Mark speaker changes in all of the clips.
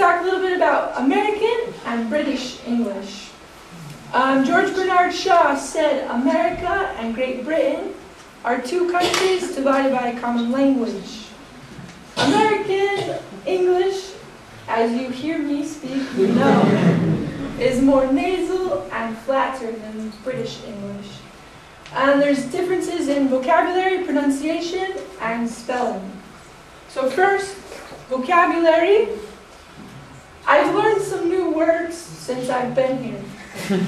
Speaker 1: talk a little bit about American and British English. George Bernard Shaw said America and Great Britain are two countries divided by a common language. American English, as you hear me speak, you know, is more nasal and flatter than British English. And there's differences in vocabulary, pronunciation, and spelling. So first, vocabulary. I've learned some new words since I've been here.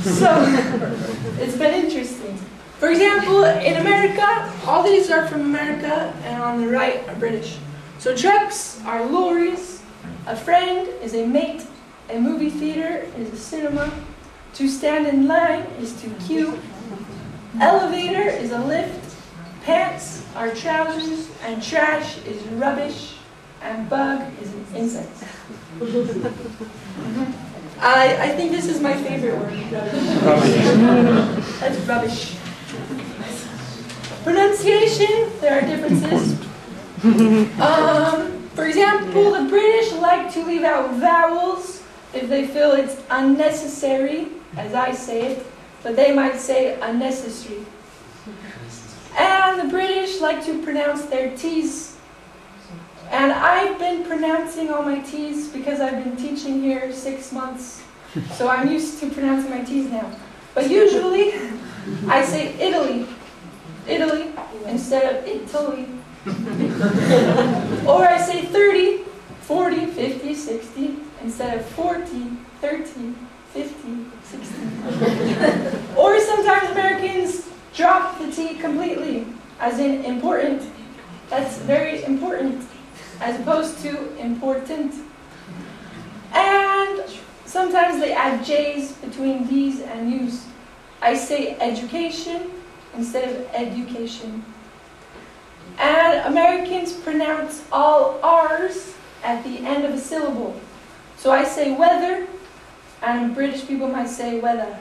Speaker 1: So, it's been interesting. For example, in America, all these are from America, and on the right are British. So trucks are lorries, a friend is a mate, a movie theater is a cinema, to stand in line is to queue, elevator is a lift, pants are trousers, and trash is rubbish, and bug is an insect. I think this is my favorite word, rubbish. That's rubbish. Pronunciation, there are differences. For example, the British like to leave out vowels if they feel it's unnecessary, as I say it, but they might say unnecessary. And the British like to pronounce their T's. And I've been pronouncing all my T's because I've been teaching here 6 months. So I'm used to pronouncing my T's now. But usually, I say Italy, Italy, instead of Italy. Or I say 30, 40, 50, 60, instead of 40, 30, 50, 60. Or sometimes Americans drop the T completely, as in important. That's very important, as opposed to important. And sometimes they add J's between D's and U's. I say education instead of education. And Americans pronounce all R's at the end of a syllable. So I say weather, and British people might say weather.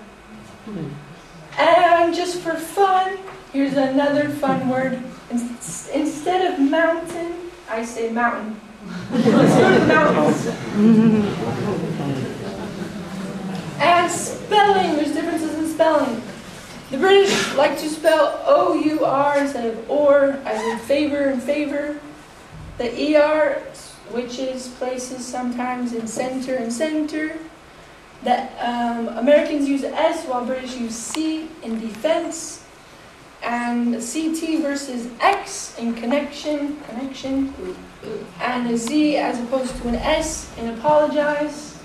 Speaker 1: And just for fun, here's another fun word. Instead of mountain, I say mountain. Let's go to the mountains. And spelling, there's differences in spelling. The British like to spell O-U-R instead of or, as in favor and favor. The ER switches places sometimes in center and center. Americans use S while British use C in defense. And CT versus X in connection. And a Z as opposed to an S in apologize.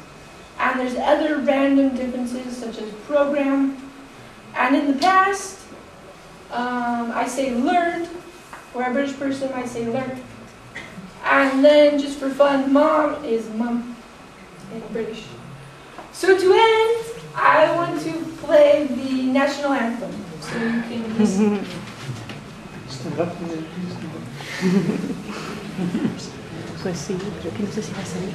Speaker 1: And there's other random differences such as program. And in the past, I say learned, where a British person might say learned. And then, just for fun, mom is mum in British. So to end, I want to play the national anthem, so you can listen.
Speaker 2: Pues sí, creo que no sé si va a salir.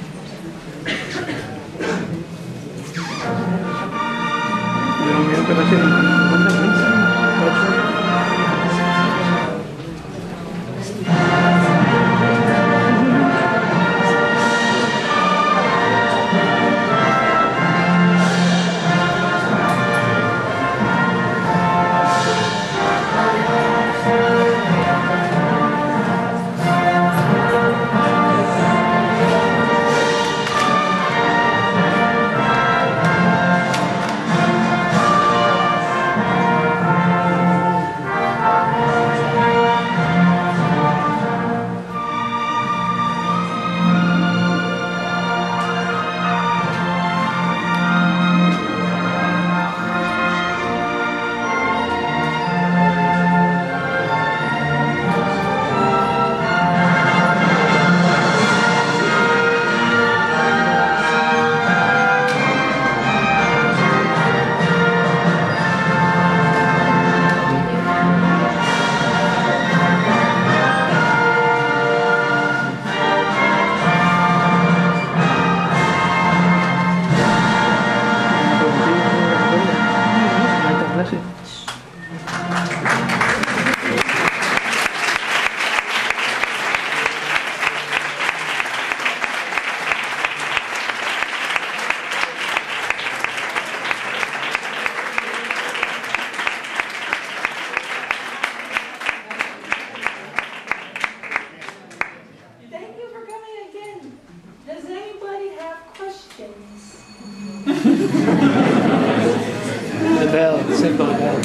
Speaker 2: The bell, simple bell.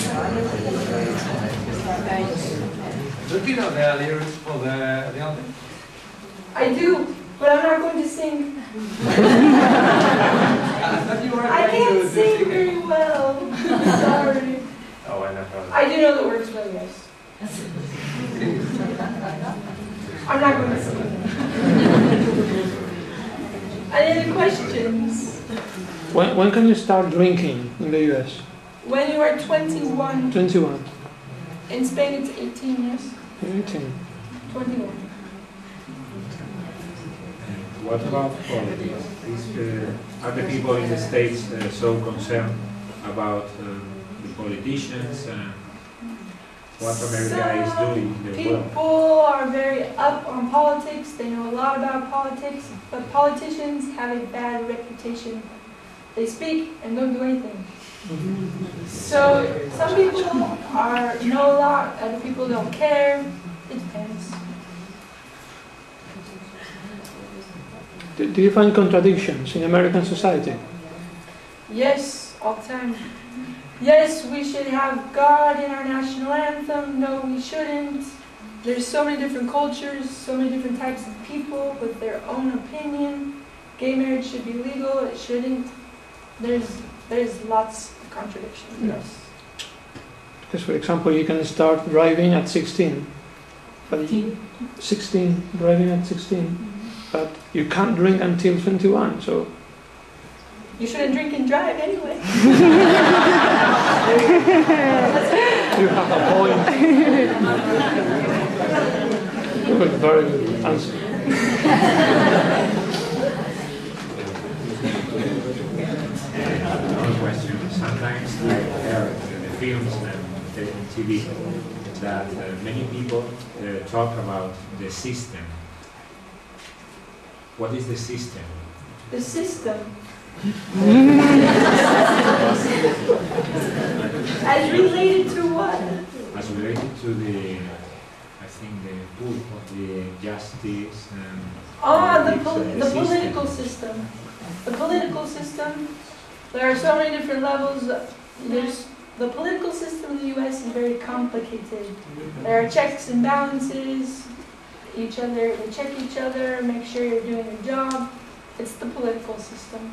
Speaker 3: Do you know the lyrics for the anthem?
Speaker 1: I do, but I'm not going to sing.
Speaker 3: I thought you were
Speaker 1: I
Speaker 3: going
Speaker 1: can't
Speaker 3: to
Speaker 1: sing
Speaker 3: sing it.
Speaker 1: very well. Sorry.
Speaker 3: Oh, I never.
Speaker 1: I do know the words well, yes. I'm not going to sing. Any other questions?
Speaker 2: When can you start drinking in the US?
Speaker 1: When you are 21,
Speaker 2: 21.
Speaker 1: in Spain it's 18, yes?
Speaker 2: 18.
Speaker 1: 21.
Speaker 4: What about politics? Are the people in the States so concerned about the politicians and what America is doing in the world?
Speaker 1: People are very up on politics, they know a lot about politics, but politicians have a bad reputation. They speak and don't do anything. So some people know a lot, other people don't care. It depends.
Speaker 2: Do you find contradictions in American society?
Speaker 1: Yes, all the time. Yes, we should have God in our national anthem. No, we shouldn't. There's so many different cultures, so many different types of people with their own opinion. Gay marriage should be legal, it shouldn't. There's lots of contradictions, yes.
Speaker 2: Because, for example, you can start driving at 16. But 16, driving at 16. But you can't drink until 21, so...
Speaker 1: You shouldn't drink and drive anyway.
Speaker 2: You have a point. Good, very good answer.
Speaker 4: Another question. Sometimes I hear in the films and TV that many people talk about the system. What is the system?
Speaker 1: The system. As related to what?
Speaker 4: As related to the, I think, the pool of the justice and...
Speaker 1: The political system. The political system, there are so many different levels. The political system in the U.S. is very complicated. There are checks and balances. They check each other, make sure you're doing your job. It's the political system.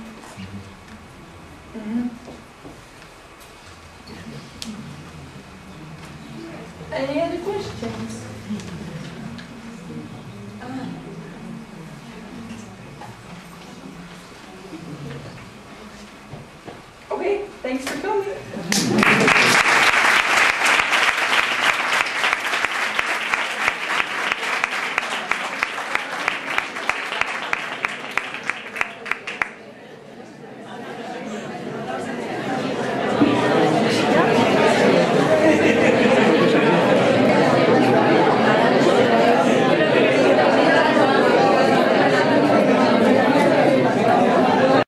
Speaker 1: Any other questions?